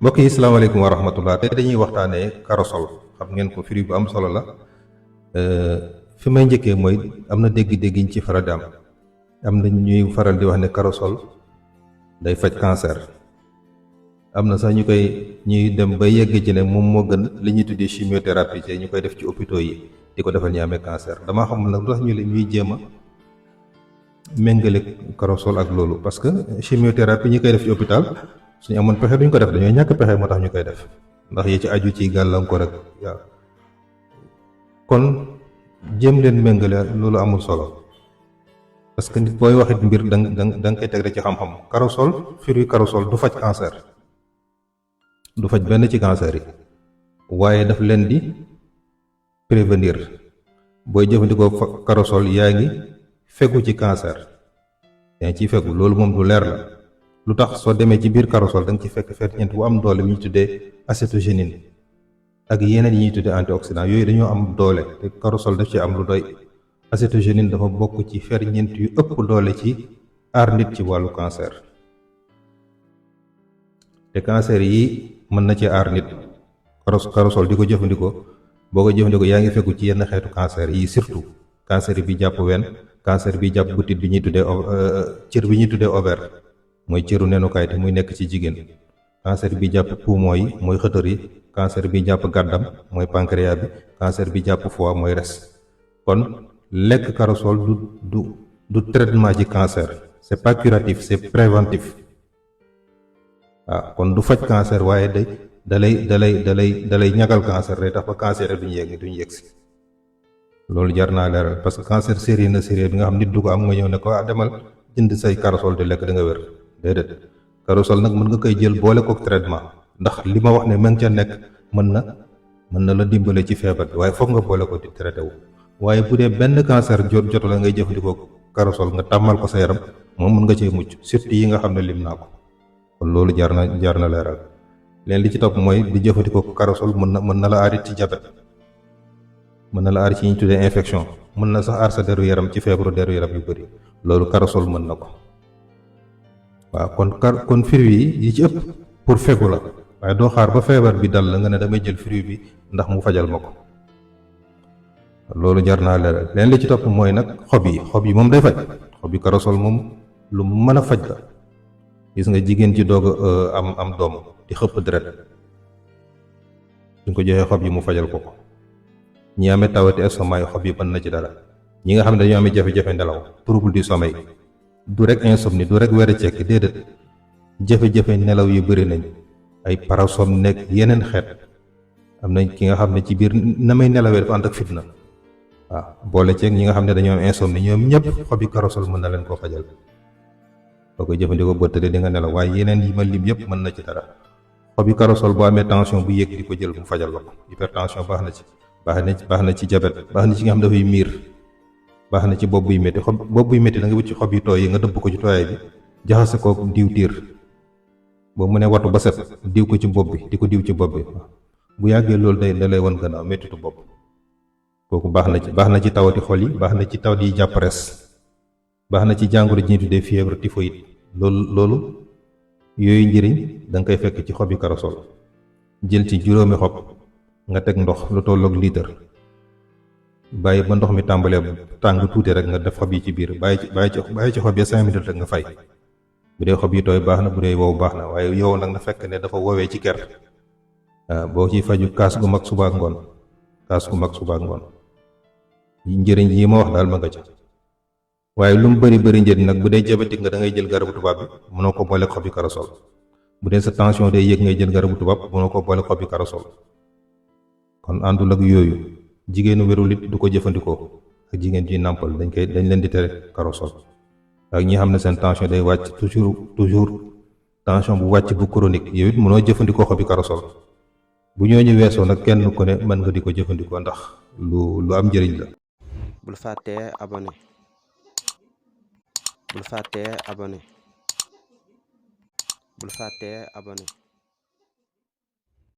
mbokk yi salaamaaleykum wa rahmatullah tey dañuy waxtaanee karosol xam ngeen ko firi bu am solo la. fi may njëkkee mooy am na dégg-dégg ñu ci faral di am na ñuy faral di wax ne karosol day faj cancer. am na sax ñuy dem ba yegg ci ne moom moo gën li ñuy tuddee chimiothérapie te ñu koy def ci hôpitaux yi di ko defal ñi amee cancer. damaa xamul nag lu tax ñuy jéem a méngale karosol ak loolu, parce que chimiothérapie ñi koy def ci hôpital suñu amoon pexe duñ ko def, dañoo ñàkk pexe moo tax ñu koy def ndax yi ci aju ci gàllankoor ak waaw. kon jéem leen méngale loolu amul solo, parce que nit booy waxit mbir da nga koy teg rek ci xam-xam. karosol fruit karosol du faj cancer, du faj benn ci cancer yi, waaye daf leen di prévenir. booy jëfandikoo karosol yaa ngi fegu ci cancer, yaa ngi ciy fegu. loolu moom du leer la. lu tax soo demee ci biir karosol da nga ci fekk ferñeent bu am doole bi ñu tuddee acétogénine ak yeneen yi ñuy tuddee antioxydant. yooyu dañoo am doole te karosol daf ci am lu doy. acétogénine dafa bokk ci ferñeent yu ëpp doole ci aar nit ci wàllu cancer, te cancer yi mën na ci aar nit. karosol di ko jëfandikoo, boo ko jëfandikoo yaa ngi fekku ci yenn xeetu cancer yi, surtout cancer bi jàpp wen, cancer bi jàpp butit bi ñuy tuddee cër bi ñuy tuddee ovaire, mooy cëru nenukaay te muy nekk ci jigéen. cancer bi jàpp poumon yi mooy xëtër yi, cancer bi jàpp gàddam mooy pancréas bi, cancer bi jàpp foie mooy res. kon lekk karosol du traitement ci cancer, c'est pas curatif, c'est préventif. waaw kon du faj cancer, waaye dalay ñagal cancer, day tax ba cancer duñu yegg si. loolu jar naa leeral, parce que cancer série bi nga xam nit du ko am nga ñëw ne ko demal jënd say karosol di lekk da nga wér. déedéet, karosol nag mën nga koy jël boole kook traitement, ndax li ma wax ne ma nga ca nekk mën na la dimbale ci feebar bi, waaye foog nga boole ko di traité wu. waaye bu dee benn cancer jotu la ngay jëfandikoo karosol nga tàmmal ko sa yaram, moom mën nga cee mucc, surtout yi nga xam ne lim naa ko. kon loolu jar na leeral. leen li ci topp mooy di jëfandikoo karosol mën na la aar ci diabète, mën na la aar ci ñu tuddee infection, mën na sax aar sa deru yaram ci feebaru deru yaram yu bëri. loolu karosol mën na ko. waaw kon fruit yi ci ëpp pour fegu la, waaye doo xaar ba feebar bi dal la nga ne damay jël fruit bi ndax mu fajal ma ko. loolu jar naa leeral. leen li ci topp mooy nag xob yi moom day faj. xob yi karosol moom lu mën a faj la. gis nga jigéen ci doog am doom di xëpp deret, suñ ko joxee xob yi mu fajal ko. ñi amee tawati estomac yi xob yi mën na ci dara. ñi nga xam ne dañoo amee jafe-jafe nelaw, trouble du sommeil, du rek insomnie, du rek wér cekk, déedéet, jafe-jafe nelaw yu bëri nañ, ay parasomnie nekk yeneen xeet. am nañ ki nga xam ne ci biir na may nelawee dafa ànd ak fitna. waaw boole ceeg ñi nga xam ne dañoo am insomnie, ñoom ñëpp xobi karosol mën na leen koo fajal. boo koy jëfandikoo bët di nga nelaw, waaye yeneen yi ma lim yëpp mën na ci dara. xobi karosol boo amee tension bu yéeg di ko jël mu fajal la ko. hypertension baax na ci diabète, baax na ci nga xam dafay miir, baax na ci bopp buy métti. bopp buy métti da nga wut ci xob yu tooy yi nga dëbb ko ci tooyaay bi, jaxase ko diw tiir, boo mu ne watu ba set diw ko ci bopp bi, di ko diw ci bopp bi. bu yàggee loolu da lay won gannaaw méttitu bopp. kooku baax na ci tawati xol yi, baax na ci tawat yi jàpp res, baax na ci jàngoro ji ñuy tuddee fièvre typhoïde. loolu yooyu njëriñ da nga koy fekk ci xobi karosol. jël ci juróomi xob nga teg ndox lu tolloog litre, bàyyi ba ndox mi tàmbalee tàng tuuti rek nga def xob yi ci biir, bàyyi ci xob ya 5 minutes rek nga fay. bu dee xob yi tooy baax na, bu dee wow baax na, waaye yow nag na fekk ne dafa woowee ci ker. boo ciy faju kaas gu mag suba ak ngoon. njëriñ yi ma wax daal ma nga ca. waaye lu mu bëri njëriñ nag, bu dee diabétique nga da ngay jël garabu tubaab bi, mënoo ko boole xobi karosol. bu dee sa tension day yëg ngay jël garabu tubaab, mënoo ko boole xobi karosol. kon àndul ak yooyu. jigéenu wérul it du ko jëfandikoo, ak jigéen ji nàmpal dañ leen di tere karosol. ak ñi xam ne seen tension day wàcc toujours tension bu wàcc bu chronique, yow it mënoo jëfandikoo xobi karosol. bu ñooñu weesoo nag kenn ku ne mën nga di ko jëfandikoo ndax lu am njëriñ la. bul fàttee abonné